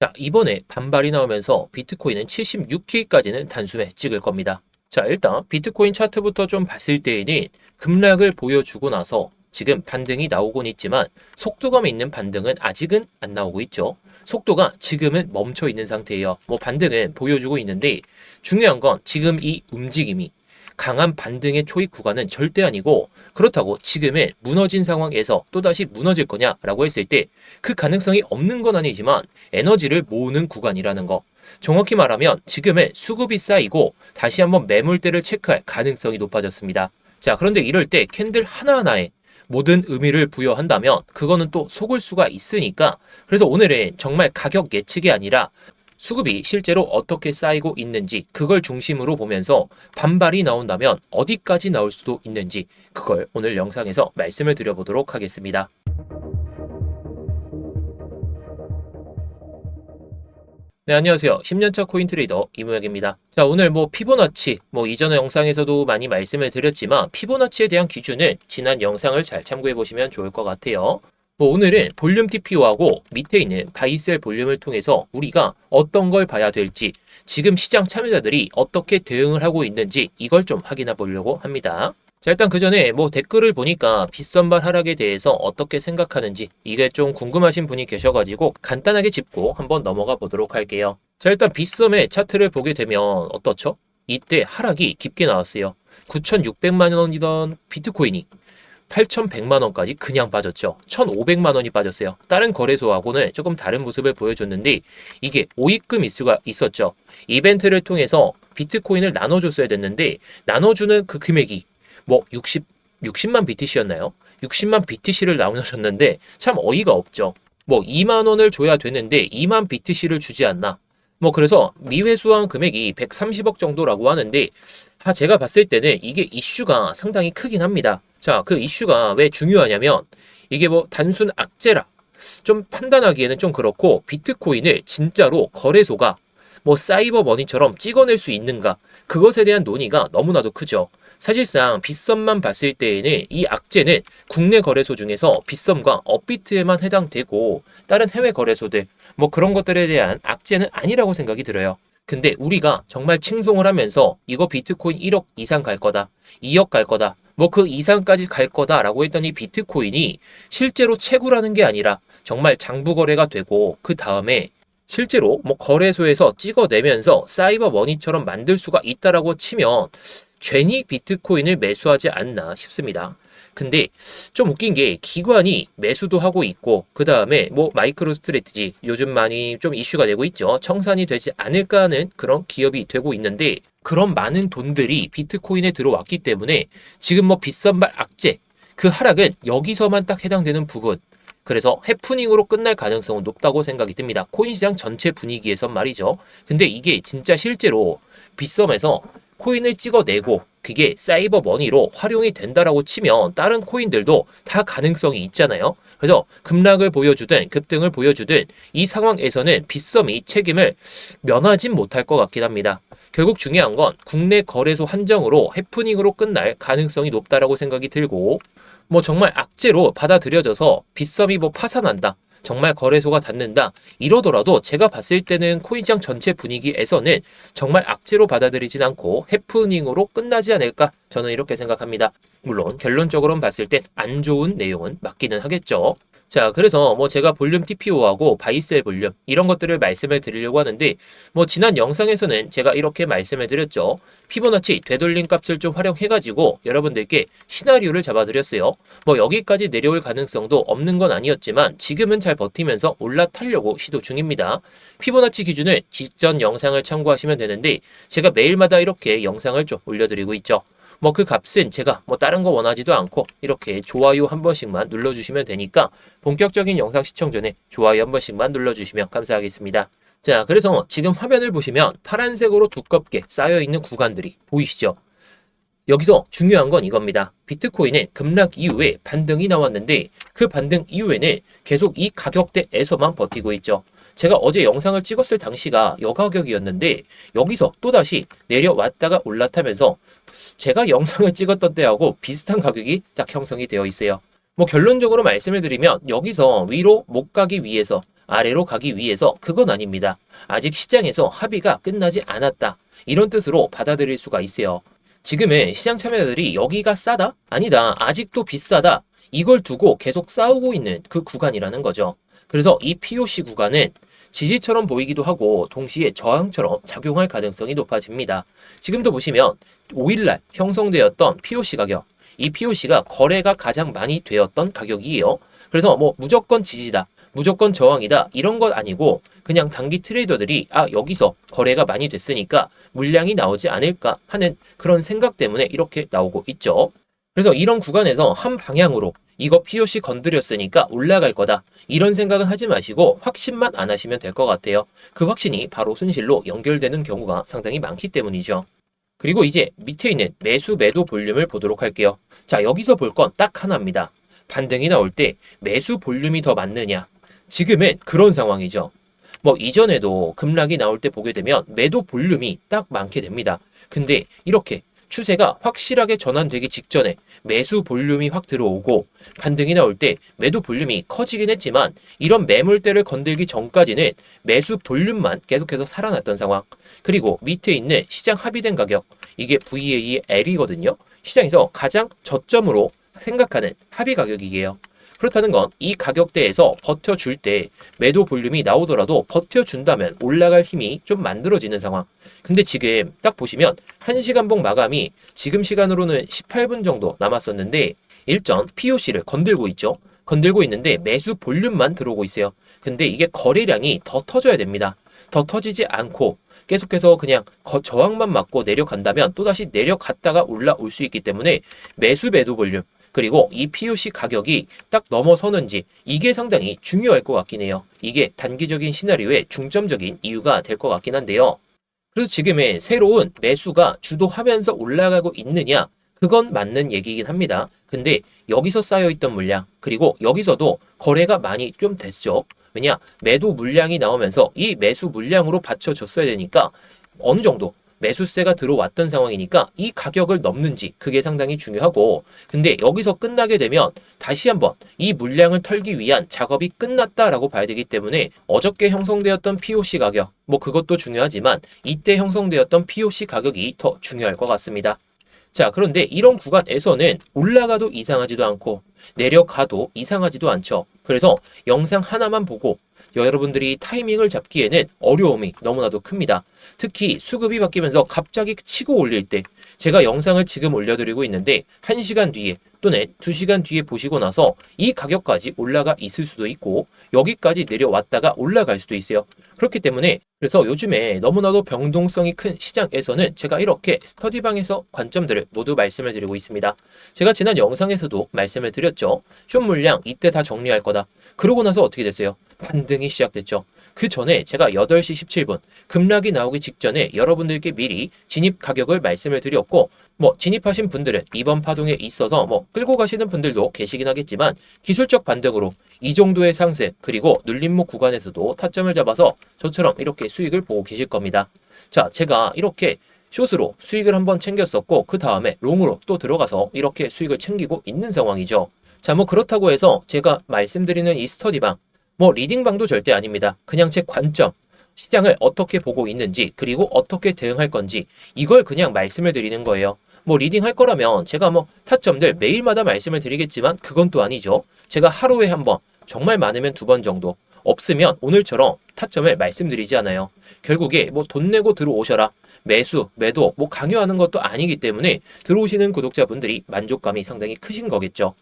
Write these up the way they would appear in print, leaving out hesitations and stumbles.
자, 이번에 반발이 나오면서 비트코인은 76K까지는 단숨에 찍을 겁니다. 자, 일단 비트코인 차트부터 좀 봤을 때에는 급락을 보여주고 나서 지금 반등이 나오곤 있지만 속도감 있는 반등은 아직은 안 나오고 있죠. 속도가 지금은 멈춰 있는 상태예요. 뭐 반등은 보여주고 있는데 중요한 건 지금 이 움직임이 강한 반등의 초입 구간은 절대 아니고, 그렇다고 지금의 무너진 상황에서 또다시 무너질 거냐라고 했을 때 그 가능성이 없는 건 아니지만 에너지를 모으는 구간이라는 거. 정확히 말하면 지금의 수급이 쌓이고 다시 한번 매물대를 체크할 가능성이 높아졌습니다. 자, 그런데 이럴 때 캔들 하나하나에 모든 의미를 부여한다면 그거는 또 속을 수가 있으니까, 그래서 오늘은 정말 가격 예측이 아니라 수급이 실제로 어떻게 쌓이고 있는지 그걸 중심으로 보면서 반발이 나온다면 어디까지 나올 수도 있는지 그걸 오늘 영상에서 말씀을 드려보도록 하겠습니다. 네, 안녕하세요. 10년차 코인 트레이더 이무혁입니다. 자, 오늘 피보나치, 이전의 영상에서도 많이 말씀을 드렸지만 피보나치에 대한 기준은 지난 영상을 잘 참고해 보시면 좋을 것 같아요. 오늘은 볼륨 TPO하고 밑에 있는 바이셀 볼륨을 통해서 우리가 어떤 걸 봐야 될지, 지금 시장 참여자들이 어떻게 대응을 하고 있는지 이걸 좀 확인해 보려고 합니다. 자, 일단 그 전에 댓글을 보니까 빗선발 하락에 대해서 어떻게 생각하는지 이게 좀 궁금하신 분이 계셔가지고 간단하게 짚고 한번 넘어가 보도록 할게요. 자, 일단 빗썸의 차트를 보게 되면 어떻죠? 이때 하락이 깊게 나왔어요. 9,600만 원이던 비트코인이 8,100만 원까지 그냥 빠졌죠. 1,500만 원이 빠졌어요. 다른 거래소하고는 조금 다른 모습을 보여줬는데 이게 오입금 이슈가 있었죠. 이벤트를 통해서 비트코인을 나눠줬어야 됐는데 나눠주는 그 금액이 60만 BTC였나요? 60만 BTC를 나눠줬는데 참 어이가 없죠. 2만 원을 줘야 되는데 2만 BTC를 주지 않나. 그래서 미회수한 금액이 130억 정도라고 하는데 제가 봤을 때는 이게 이슈가 상당히 크긴 합니다. 자, 그 이슈가 왜 중요하냐면 이게 단순 악재라 좀 판단하기에는 좀 그렇고, 비트코인을 진짜로 거래소가 사이버 머니처럼 찍어낼 수 있는가, 그것에 대한 논의가 너무나도 크죠. 사실상 빗썸만 봤을 때에는 이 악재는 국내 거래소 중에서 빗썸과 업비트에만 해당되고 다른 해외 거래소들 그런 것들에 대한 악재는 아니라고 생각이 들어요. 근데 우리가 정말 칭송을 하면서 이거 비트코인 1억 이상 갈 거다, 2억 갈 거다, 그 이상까지 갈 거다라고 했던 이 비트코인이 실제로 채굴하는 게 아니라 정말 장부 거래가 되고 그 다음에 실제로 거래소에서 찍어내면서 사이버 머니처럼 만들 수가 있다라고 치면 괜히 비트코인을 매수하지 않나 싶습니다. 근데 좀 웃긴 게 기관이 매수도 하고 있고 그 다음에 마이크로 스트래티지 요즘 많이 좀 이슈가 되고 있죠. 청산이 되지 않을까 하는 그런 기업이 되고 있는데, 그런 많은 돈들이 비트코인에 들어왔기 때문에 지금 빗선발 악재 그 하락은 여기서만 딱 해당되는 부분, 그래서 해프닝으로 끝날 가능성은 높다고 생각이 듭니다. 코인 시장 전체 분위기에선 말이죠. 근데 이게 진짜 실제로 빗썸에서 코인을 찍어내고 그게 사이버 머니로 활용이 된다라고 치면 다른 코인들도 다 가능성이 있잖아요. 그래서 급락을 보여주든 급등을 보여주든 이 상황에서는 빗썸이 책임을 면하진 못할 것 같긴 합니다. 결국 중요한 건 국내 거래소 한정으로 해프닝으로 끝날 가능성이 높다라고 생각이 들고, 정말 악재로 받아들여져서 빗썸이 파산한다, 정말 거래소가 닫는다 이러더라도 제가 봤을 때는 코인시장 전체 분위기에서는 정말 악재로 받아들이진 않고 해프닝으로 끝나지 않을까, 저는 이렇게 생각합니다. 물론 결론적으로는 봤을 땐 안 좋은 내용은 맞기는 하겠죠. 자, 그래서 제가 볼륨 TPO하고 바이셀 볼륨 이런 것들을 말씀을 드리려고 하는데, 지난 영상에서는 제가 이렇게 말씀을 드렸죠. 피보나치 되돌림 값을 좀 활용해가지고 여러분들께 시나리오를 잡아드렸어요. 여기까지 내려올 가능성도 없는 건 아니었지만 지금은 잘 버티면서 올라타려고 시도 중입니다. 피보나치 기준을 직전 영상을 참고하시면 되는데 제가 매일마다 이렇게 영상을 좀 올려드리고 있죠. 그 값은 제가 다른 거 원하지도 않고 이렇게 좋아요 한 번씩만 눌러주시면 되니까 본격적인 영상 시청 전에 좋아요 한 번씩만 눌러주시면 감사하겠습니다. 자, 그래서 지금 화면을 보시면 파란색으로 두껍게 쌓여있는 구간들이 보이시죠? 여기서 중요한 건 이겁니다. 비트코인은 급락 이후에 반등이 나왔는데 그 반등 이후에는 계속 이 가격대에서만 버티고 있죠. 제가 어제 영상을 찍었을 당시가 여 가격이었는데 여기서 또다시 내려왔다가 올라타면서 제가 영상을 찍었던 때하고 비슷한 가격이 딱 형성이 되어 있어요. 결론적으로 말씀을 드리면 여기서 위로 못 가기 위해서 아래로 가기 위해서 그건 아닙니다. 아직 시장에서 합의가 끝나지 않았다. 이런 뜻으로 받아들일 수가 있어요. 지금은 시장 참여자들이 여기가 싸다? 아니다. 아직도 비싸다. 이걸 두고 계속 싸우고 있는 그 구간이라는 거죠. 그래서 이 POC 구간은 지지처럼 보이기도 하고 동시에 저항처럼 작용할 가능성이 높아집니다. 지금도 보시면 5일날 형성되었던 POC 가격, 이 POC가 거래가 가장 많이 되었던 가격이에요. 그래서 뭐 무조건 지지다, 무조건 저항이다 이런 것 아니고 그냥 단기 트레이더들이 여기서 거래가 많이 됐으니까 물량이 나오지 않을까 하는 그런 생각 때문에 이렇게 나오고 있죠. 그래서 이런 구간에서 한 방향으로 이거 POC 건드렸으니까 올라갈 거다. 이런 생각은 하지 마시고 확신만 안 하시면 될 것 같아요. 그 확신이 바로 손실로 연결되는 경우가 상당히 많기 때문이죠. 그리고 이제 밑에 있는 매수 매도 볼륨을 보도록 할게요. 자, 여기서 볼 건 딱 하나입니다. 반등이 나올 때 매수 볼륨이 더 많느냐? 지금은 그런 상황이죠. 뭐 이전에도 급락이 나올 때 보게 되면 매도 볼륨이 딱 많게 됩니다. 근데 이렇게 추세가 확실하게 전환되기 직전에 매수 볼륨이 확 들어오고 반등이 나올 때 매도 볼륨이 커지긴 했지만 이런 매물대를 건들기 전까지는 매수 볼륨만 계속해서 살아났던 상황. 그리고 밑에 있는 시장 합의된 가격, 이게 VA의 L이거든요. 시장에서 가장 저점으로 생각하는 합의 가격이에요. 그렇다는 건 이 가격대에서 버텨줄 때 매도 볼륨이 나오더라도 버텨준다면 올라갈 힘이 좀 만들어지는 상황. 근데 지금 딱 보시면 1시간봉 마감이 지금 시간으로는 18분 정도 남았었는데 일전 POC를 건들고 있죠. 건들고 있는데 매수 볼륨만 들어오고 있어요. 근데 이게 거래량이 더 터져야 됩니다. 더 터지지 않고 계속해서 그냥 저항만 맞고 내려간다면 또다시 내려갔다가 올라올 수 있기 때문에 매수 매도 볼륨 그리고 이 POC 가격이 딱 넘어서는지 이게 상당히 중요할 것 같긴 해요. 이게 단기적인 시나리오의 중점적인 이유가 될 것 같긴 한데요. 그래서 지금의 새로운 매수가 주도하면서 올라가고 있느냐? 그건 맞는 얘기이긴 합니다. 근데 여기서 쌓여있던 물량 그리고 여기서도 거래가 많이 좀 됐죠. 왜냐? 매도 물량이 나오면서 이 매수 물량으로 받쳐줬어야 되니까 어느 정도 매수세가 들어왔던 상황이니까 이 가격을 넘는지 그게 상당히 중요하고 근데 여기서 끝나게 되면 다시 한번 이 물량을 털기 위한 작업이 끝났다라고 봐야 되기 때문에 어저께 형성되었던 POC 가격 뭐 그것도 중요하지만 이때 형성되었던 POC 가격이 더 중요할 것 같습니다. 자, 그런데 이런 구간에서는 올라가도 이상하지도 않고 내려가도 이상하지도 않죠. 그래서 영상 하나만 보고 여러분들이 타이밍을 잡기에는 어려움이 너무나도 큽니다. 특히 수급이 바뀌면서 갑자기 치고 올릴 때 제가 영상을 지금 올려드리고 있는데 1시간 뒤에 또는 2시간 뒤에 보시고 나서 이 가격까지 올라가 있을 수도 있고 여기까지 내려왔다가 올라갈 수도 있어요. 그렇기 때문에 그래서 요즘에 너무나도 변동성이 큰 시장에서는 제가 이렇게 스터디방에서 관점들을 모두 말씀을 드리고 있습니다. 제가 지난 영상에서도 말씀을 드렸죠. 숏 물량 이때 다 정리할 거다. 그러고 나서 어떻게 됐어요? 반등이 시작됐죠. 그 전에 제가 8시 17분 급락이 나오기 직전에 여러분들께 미리 진입 가격을 말씀을 드렸고 뭐 진입하신 분들은 이번 파동에 있어서 뭐 끌고 가시는 분들도 계시긴 하겠지만 기술적 반등으로 이 정도의 상승 그리고 눌림목 구간에서도 타점을 잡아서 저처럼 이렇게 수익을 보고 계실 겁니다. 자, 제가 이렇게 숏으로 수익을 한번 챙겼었고 그 다음에 롱으로 또 들어가서 이렇게 수익을 챙기고 있는 상황이죠. 자, 뭐 그렇다고 해서 제가 말씀드리는 이 스터디방 뭐 리딩방도 절대 아닙니다. 그냥 제 관점, 시장을 어떻게 보고 있는지 그리고 어떻게 대응할 건지 이걸 그냥 말씀을 드리는 거예요. 뭐 리딩 할 거라면 제가 뭐 타점들 매일마다 말씀을 드리겠지만 그건 또 아니죠. 제가 하루에 한 번, 정말 많으면 2번 정도, 없으면 오늘처럼 타점을 말씀드리지 않아요. 결국에 뭐 돈 내고 들어오셔라. 매수, 매도 뭐 강요하는 것도 아니기 때문에 들어오시는 구독자분들이 만족감이 상당히 크신 거겠죠.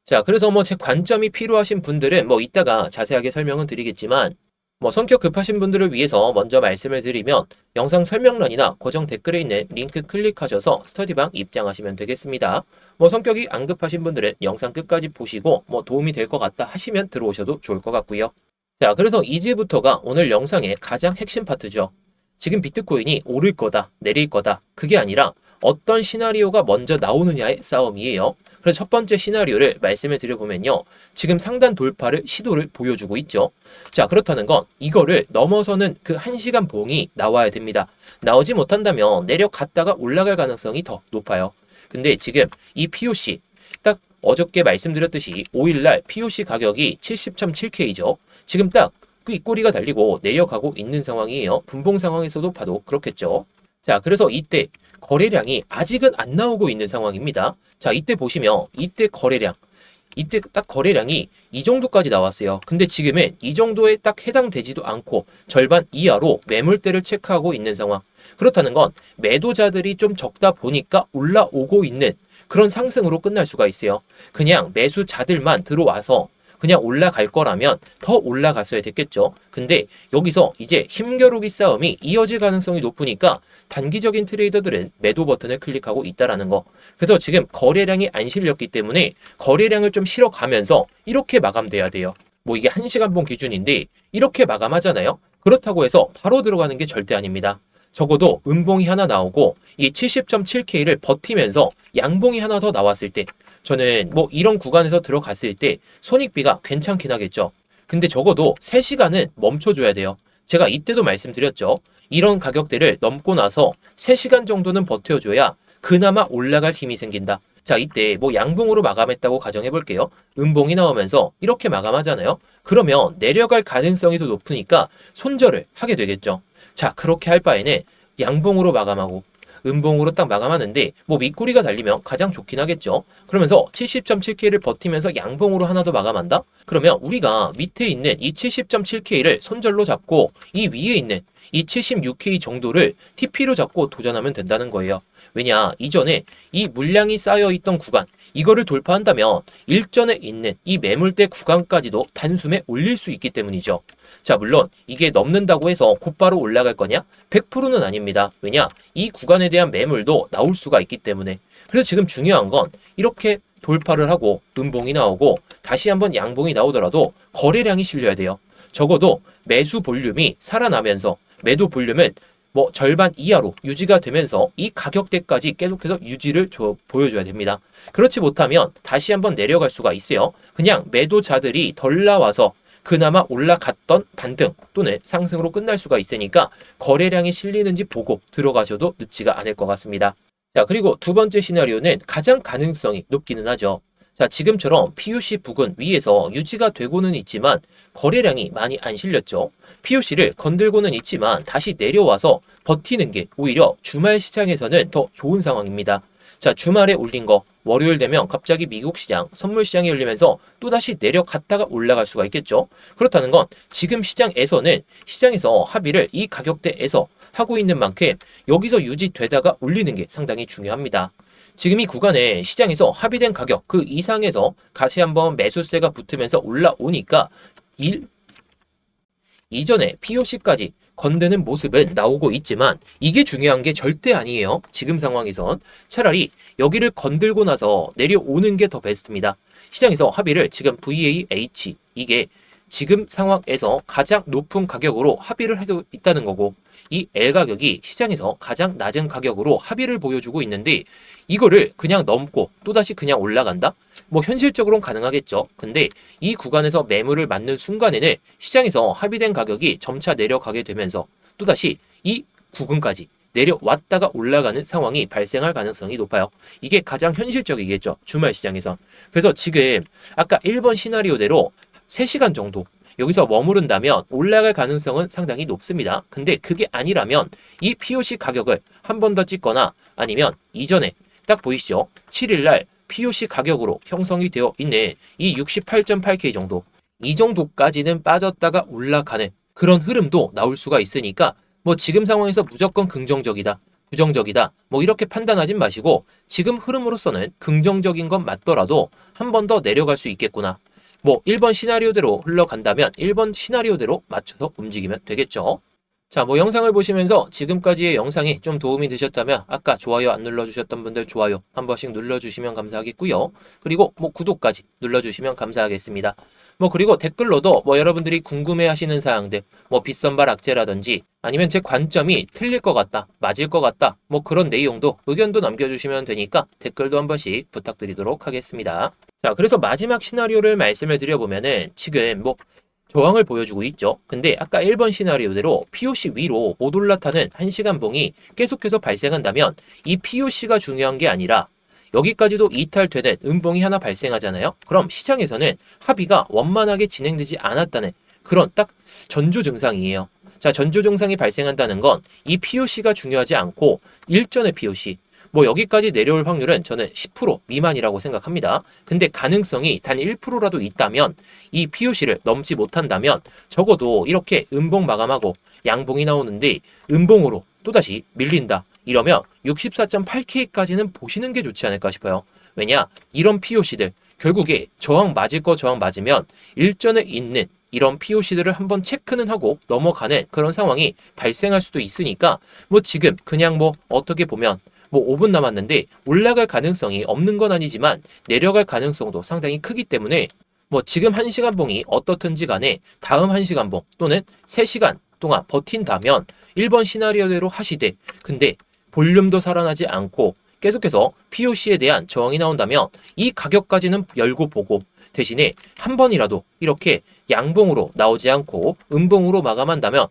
자, 그래서 뭐 제 관점이 필요하신 분들은 뭐 이따가 자세하게 설명은 드리겠지만 뭐 성격 급하신 분들을 위해서 먼저 말씀을 드리면 영상 설명란이나 고정 댓글에 있는 링크 클릭하셔서 스터디방 입장하시면 되겠습니다. 뭐 성격이 안 급하신 분들은 영상 끝까지 보시고 뭐 도움이 될 것 같다 하시면 들어오셔도 좋을 것 같고요. 자, 그래서 이제부터가 오늘 영상의 가장 핵심 파트죠. 지금 비트코인이 오를 거다, 내릴 거다. 그게 아니라 어떤 시나리오가 먼저 나오느냐의 싸움이에요. 그래서 첫 번째 시나리오를 말씀을 드려보면요. 지금 상단 돌파를 시도를 보여주고 있죠. 자, 그렇다는 건 이거를 넘어서는 그 1시간 봉이 나와야 됩니다. 나오지 못한다면 내려갔다가 올라갈 가능성이 더 높아요. 근데 지금 이 POC 딱 어저께 말씀드렸듯이 5일날 POC 가격이 70.7K죠. 지금 딱 윗꼬리가 달리고 내려가고 있는 상황이에요. 분봉 상황에서도 봐도 그렇겠죠. 자, 그래서 이때 거래량이 아직은 안 나오고 있는 상황입니다. 자, 이때 보시면 이때 이때 딱 거래량이 이 정도까지 나왔어요. 근데 지금은 이 정도에 딱 해당되지도 않고 절반 이하로 매물대를 체크하고 있는 상황. 그렇다는 건 매도자들이 좀 적다 보니까 올라오고 있는 그런 상승으로 끝날 수가 있어요. 그냥 매수자들만 들어와서 그냥 올라갈 거라면 더 올라갔어야 됐겠죠. 근데 여기서 이제 힘겨루기 싸움이 이어질 가능성이 높으니까 단기적인 트레이더들은 매도 버튼을 클릭하고 있다라는 거. 그래서 지금 거래량이 안 실렸기 때문에 거래량을 좀 실어가면서 이렇게 마감돼야 돼요. 뭐 이게 1시간봉 기준인데 이렇게 마감하잖아요. 그렇다고 해서 바로 들어가는 게 절대 아닙니다. 적어도 음봉이 하나 나오고 이 70.7K를 버티면서 양봉이 하나 더 나왔을 때 저는 뭐 이런 구간에서 들어갔을 때 손익비가 괜찮긴 하겠죠. 근데 적어도 3시간은 멈춰줘야 돼요. 제가 이때도 말씀드렸죠. 이런 가격대를 넘고 나서 3시간 정도는 버텨줘야 그나마 올라갈 힘이 생긴다. 자, 이때 뭐 양봉으로 마감했다고 가정해 볼게요. 음봉이 나오면서 이렇게 마감하잖아요. 그러면 내려갈 가능성이 더 높으니까 손절을 하게 되겠죠. 자, 그렇게 할 바에는 양봉으로 마감하고 음봉으로 딱 마감하는데 뭐 윗꼬리가 달리면 가장 좋긴 하겠죠. 그러면서 70.7K를 버티면서 양봉으로 하나 더 마감한다? 그러면 우리가 밑에 있는 이 70.7K를 손절로 잡고 이 위에 있는 이 76K 정도를 TP로 잡고 도전하면 된다는 거예요. 왜냐, 이전에 이 물량이 쌓여있던 구간, 이거를 돌파한다면 일전에 있는 이 매물대 구간까지도 단숨에 올릴 수 있기 때문이죠. 자, 물론 이게 넘는다고 해서 곧바로 올라갈 거냐? 100%는 아닙니다. 왜냐? 이 구간에 대한 매물도 나올 수가 있기 때문에. 그래서 지금 중요한 건 이렇게 돌파를 하고 음봉이 나오고 다시 한번 양봉이 나오더라도 거래량이 실려야 돼요. 적어도 매수 볼륨이 살아나면서 매도 볼륨은 뭐 절반 이하로 유지가 되면서 이 가격대까지 계속해서 유지를 보여줘야 됩니다. 그렇지 못하면 다시 한번 내려갈 수가 있어요. 그냥 매도자들이 덜 나와서 그나마 올라갔던 반등 또는 상승으로 끝날 수가 있으니까 거래량이 실리는지 보고 들어가셔도 늦지가 않을 것 같습니다. 자, 그리고 두 번째 시나리오는 가장 가능성이 높기는 하죠. 자, 지금처럼 POC 부근 위에서 유지가 되고는 있지만 거래량이 많이 안 실렸죠. POC를 건들고는 있지만 다시 내려와서 버티는 게 오히려 주말 시장에서는 더 좋은 상황입니다. 자, 주말에 올린 거 월요일 되면 갑자기 미국 시장, 선물 시장이 열리면서 또다시 내려갔다가 올라갈 수가 있겠죠. 그렇다는 건 지금 시장에서 합의를 이 가격대에서 하고 있는 만큼 여기서 유지되다가 올리는 게 상당히 중요합니다. 지금 이 구간에 시장에서 합의된 가격 그 이상에서 다시 한번 매수세가 붙으면서 올라오니까 이전에 POC까지 건드는 모습은 나오고 있지만 이게 중요한 게 절대 아니에요. 지금 상황에선 차라리 여기를 건들고 나서 내려오는 게 더 베스트입니다. 시장에서 합의를 지금 VAH 이게 지금 상황에서 가장 높은 가격으로 합의를 하고 있다는 거고 이 L 가격이 시장에서 가장 낮은 가격으로 합의를 보여주고 있는데 이거를 그냥 넘고 또다시 그냥 올라간다? 뭐 현실적으로는 가능하겠죠. 근데 이 구간에서 매물을 맞는 순간에는 시장에서 합의된 가격이 점차 내려가게 되면서 또다시 이 구간까지 내려왔다가 올라가는 상황이 발생할 가능성이 높아요. 이게 가장 현실적이겠죠. 주말 시장에서. 그래서 지금 아까 1번 시나리오대로 3시간 정도 여기서 머무른다면 올라갈 가능성은 상당히 높습니다. 근데 그게 아니라면 이 POC 가격을 한 번 더 찍거나 아니면 이전에 딱 보이시죠? 7일날 POC 가격으로 형성이 되어 있는 이 68.8K 정도 이 정도까지는 빠졌다가 올라가는 그런 흐름도 나올 수가 있으니까 뭐 지금 상황에서 무조건 긍정적이다. 부정적이다. 뭐 이렇게 판단하진 마시고 지금 흐름으로서는 긍정적인 건 맞더라도 한 번 더 내려갈 수 있겠구나. 뭐 1번 시나리오대로 흘러간다면 1번 시나리오대로 맞춰서 움직이면 되겠죠. 자, 뭐 영상을 보시면서 지금까지의 영상이 좀 도움이 되셨다면 아까 좋아요 안 눌러주셨던 분들 좋아요 한 번씩 눌러주시면 감사하겠고요. 그리고 뭐 구독까지 눌러주시면 감사하겠습니다. 뭐 그리고 댓글로도 뭐 여러분들이 궁금해하시는 사항들 뭐 빗선발 악재라든지 아니면 제 관점이 틀릴 것 같다, 맞을 것 같다 뭐 그런 내용도 의견도 남겨주시면 되니까 댓글도 한 번씩 부탁드리도록 하겠습니다. 자, 그래서 마지막 시나리오를 말씀을 드려보면은 지금 뭐 저항을 보여주고 있죠. 근데 아까 1번 시나리오대로 POC 위로 못 올라타는 1시간 봉이 계속해서 발생한다면 이 POC가 중요한 게 아니라 여기까지도 이탈되는 음봉이 하나 발생하잖아요. 그럼 시장에서는 합의가 원만하게 진행되지 않았다는 그런 딱 전조 증상이에요. 자, 전조 증상이 발생한다는 건 이 POC가 중요하지 않고 일전의 POC, 뭐 여기까지 내려올 확률은 저는 10% 미만이라고 생각합니다. 근데 가능성이 단 1%라도 있다면 이 POC를 넘지 못한다면 적어도 이렇게 음봉 마감하고 양봉이 나오는데 음봉으로 또다시 밀린다. 이러면 64.8K까지는 보시는 게 좋지 않을까 싶어요. 왜냐? 이런 POC들 결국에 저항 맞을 거 저항 맞으면 일전에 있는 이런 POC들을 한번 체크는 하고 넘어가는 그런 상황이 발생할 수도 있으니까 뭐 지금 그냥 뭐 어떻게 보면 뭐 5분 남았는데 올라갈 가능성이 없는 건 아니지만 내려갈 가능성도 상당히 크기 때문에 뭐 지금 1시간 봉이 어떻든지 간에 다음 1시간 봉 또는 3시간 동안 버틴다면 1번 시나리오대로 하시되 근데 볼륨도 살아나지 않고 계속해서 POC에 대한 저항이 나온다면 이 가격까지는 열고 보고 대신에 한 번이라도 이렇게 양봉으로 나오지 않고 음봉으로 마감한다면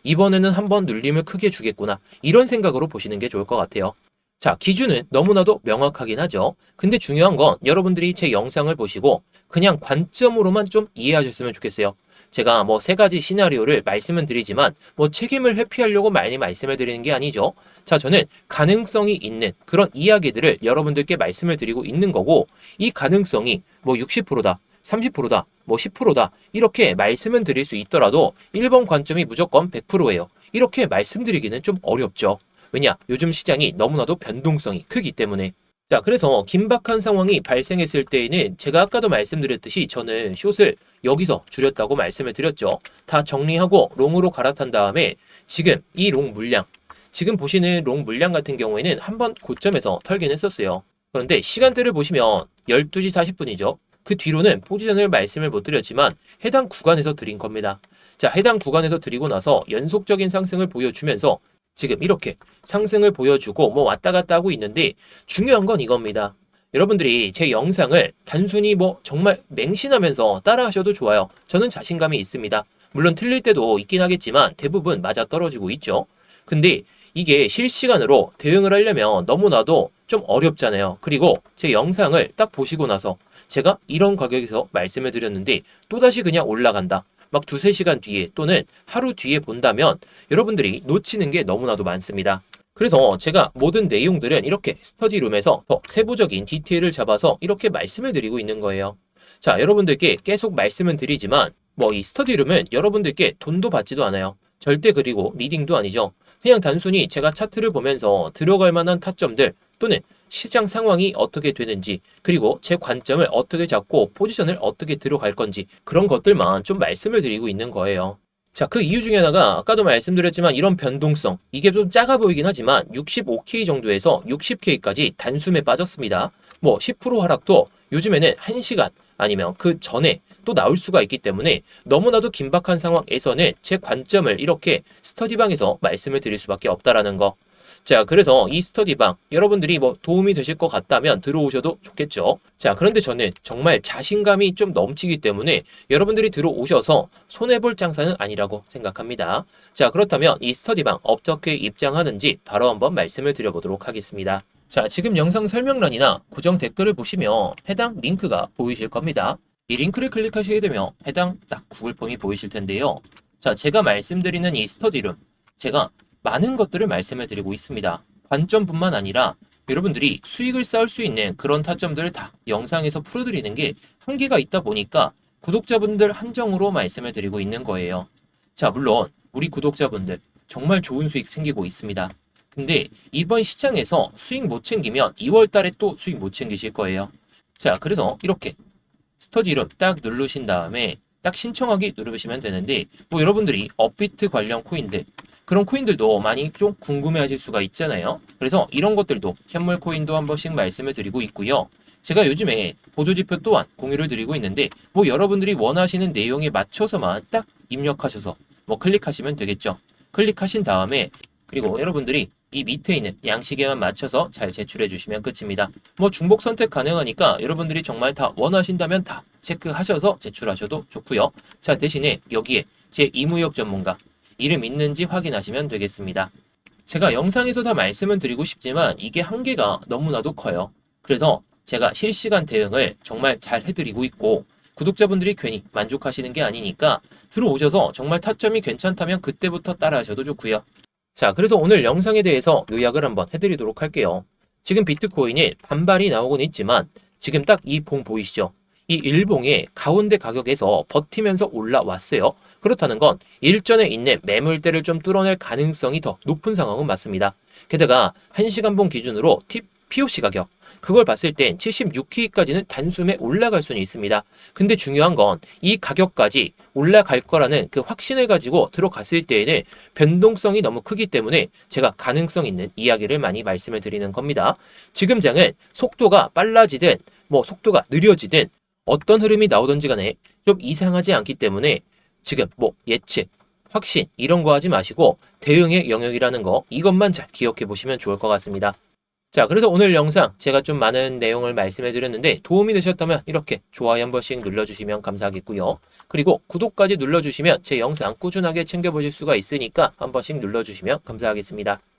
이번에는 한번 눌림을 크게 주겠구나 이런 생각으로 보시는 게 좋을 것 같아요. 자, 기준은 너무나도 명확하긴 하죠. 근데 중요한 건 여러분들이 제 영상을 보시고 그냥 관점으로만 좀 이해하셨으면 좋겠어요. 제가 뭐 3가지 시나리오를 말씀은 드리지만 뭐 책임을 회피하려고 많이 말씀을 드리는 게 아니죠. 자, 저는 가능성이 있는 그런 이야기들을 여러분들께 말씀을 드리고 있는 거고 이 가능성이 뭐 60%다, 30%다, 뭐 10%다 이렇게 말씀은 드릴 수 있더라도 1번 관점이 무조건 100%예요. 이렇게 말씀드리기는 좀 어렵죠. 왜냐? 요즘 시장이 너무나도 변동성이 크기 때문에. 자, 그래서 긴박한 상황이 발생했을 때에는 제가 아까도 말씀드렸듯이 저는 숏을 여기서 줄였다고 말씀을 드렸죠. 다 정리하고 롱으로 갈아탄 다음에 지금 이 롱 물량, 지금 보시는 롱 물량 같은 경우에는 한번 고점에서 털긴 했었어요. 그런데 시간대를 보시면 12시 40분이죠. 그 뒤로는 포지션을 말씀을 못 드렸지만 해당 구간에서 드린 겁니다. 자, 해당 구간에서 드리고 나서 연속적인 상승을 보여주면서 지금 이렇게 상승을 보여주고 뭐 왔다 갔다 하고 있는데 중요한 건 이겁니다. 여러분들이 제 영상을 단순히 뭐 정말 맹신하면서 따라 하셔도 좋아요. 저는 자신감이 있습니다. 물론 틀릴 때도 있긴 하겠지만 대부분 맞아떨어지고 있죠. 근데 이게 실시간으로 대응을 하려면 너무나도 좀 어렵잖아요. 그리고 제 영상을 딱 보시고 나서 제가 이런 가격에서 말씀을 드렸는데 또다시 그냥 올라간다. 막 2-3시간 뒤에 또는 하루 뒤에 본다면 여러분들이 놓치는 게 너무나도 많습니다. 그래서 제가 모든 내용들은 이렇게 스터디룸에서 더 세부적인 디테일을 잡아서 이렇게 말씀을 드리고 있는 거예요. 자, 여러분들께 계속 말씀은 드리지만 뭐 이 스터디룸은 여러분들께 돈도 받지도 않아요. 절대 그리고 리딩도 아니죠. 그냥 단순히 제가 차트를 보면서 들어갈 만한 타점들 또는 시장 상황이 어떻게 되는지 그리고 제 관점을 어떻게 잡고 포지션을 어떻게 들어갈 건지 그런 것들만 좀 말씀을 드리고 있는 거예요. 자, 그 이유 중에 하나가 아까도 말씀드렸지만 이런 변동성 이게 좀 작아 보이긴 하지만 65K 정도에서 60K까지 단숨에 빠졌습니다. 뭐 10% 하락도 요즘에는 1시간 아니면 그 전에 또 나올 수가 있기 때문에 너무나도 긴박한 상황에서는 제 관점을 이렇게 스터디방에서 말씀을 드릴 수밖에 없다라는 거. 자, 그래서 이 스터디방 여러분들이 뭐 도움이 되실 것 같다면 들어오셔도 좋겠죠. 자, 그런데 저는 정말 자신감이 좀 넘치기 때문에 여러분들이 들어오셔서 손해볼 장사는 아니라고 생각합니다. 자, 그렇다면 이 스터디방 어떻게 입장하는지 바로 한번 말씀을 드려보도록 하겠습니다. 자, 지금 영상 설명란이나 고정 댓글을 보시면 해당 링크가 보이실 겁니다. 이 링크를 클릭하시게 되면 해당 딱 구글 폼이 보이실 텐데요. 자, 제가 말씀드리는 이 스터디룸 제가 많은 것들을 말씀을 드리고 있습니다. 관점뿐만 아니라 여러분들이 수익을 쌓을 수 있는 그런 타점들을 다 영상에서 풀어드리는 게 한계가 있다 보니까 구독자분들 한정으로 말씀을 드리고 있는 거예요. 자, 물론 우리 구독자분들 정말 좋은 수익 생기고 있습니다. 근데 이번 시장에서 수익 못 챙기면 2월 달에 또 수익 못 챙기실 거예요. 자, 그래서 이렇게 스터디룸 딱 누르신 다음에 딱 신청하기 누르시면 되는데 뭐 여러분들이 업비트 관련 코인들 그런 코인들도 많이 좀 궁금해 하실 수가 있잖아요. 그래서 이런 것들도 현물 코인도 한 번씩 말씀을 드리고 있고요. 제가 요즘에 보조지표 또한 공유를 드리고 있는데 뭐 여러분들이 원하시는 내용에 맞춰서만 딱 입력하셔서 뭐 클릭하시면 되겠죠. 클릭하신 다음에 그리고 여러분들이 이 밑에 있는 양식에만 맞춰서 잘 제출해 주시면 끝입니다. 뭐 중복 선택 가능하니까 여러분들이 정말 다 원하신다면 다 체크하셔서 제출하셔도 좋고요. 자, 대신에 여기에 제 이무역 전문가 이름 있는지 확인하시면 되겠습니다. 제가 영상에서 다 말씀은 드리고 싶지만 이게 한계가 너무나도 커요. 그래서 제가 실시간 대응을 정말 잘 해드리고 있고 구독자분들이 괜히 만족하시는 게 아니니까 들어오셔서 정말 타점이 괜찮다면 그때부터 따라 하셔도 좋고요. 자, 그래서 오늘 영상에 대해서 요약을 한번 해드리도록 할게요. 지금 비트코인이 반발이 나오곤 있지만 지금 딱 이 봉 보이시죠? 이 일봉의 가운데 가격에서 버티면서 올라왔어요. 그렇다는 건 일전에 있는 매물대를 좀 뚫어낼 가능성이 더 높은 상황은 맞습니다. 게다가 1시간 봉 기준으로 POC 가격, 그걸 봤을 땐 76키까지는 단숨에 올라갈 수는 있습니다. 근데 중요한 건 이 가격까지 올라갈 거라는 그 확신을 가지고 들어갔을 때에는 변동성이 너무 크기 때문에 제가 가능성 있는 이야기를 많이 말씀을 드리는 겁니다. 지금 장은 속도가 빨라지든 속도가 느려지든 어떤 흐름이 나오든지 간에 좀 이상하지 않기 때문에 지금 예측, 확신 이런 거 하지 마시고 대응의 영역이라는 거 이것만 잘 기억해 보시면 좋을 것 같습니다. 자, 그래서 오늘 영상 제가 좀 많은 내용을 말씀해 드렸는데 도움이 되셨다면 이렇게 좋아요 한 번씩 눌러주시면 감사하겠고요. 그리고 구독까지 눌러주시면 제 영상 꾸준하게 챙겨보실 수가 있으니까 한 번씩 눌러주시면 감사하겠습니다.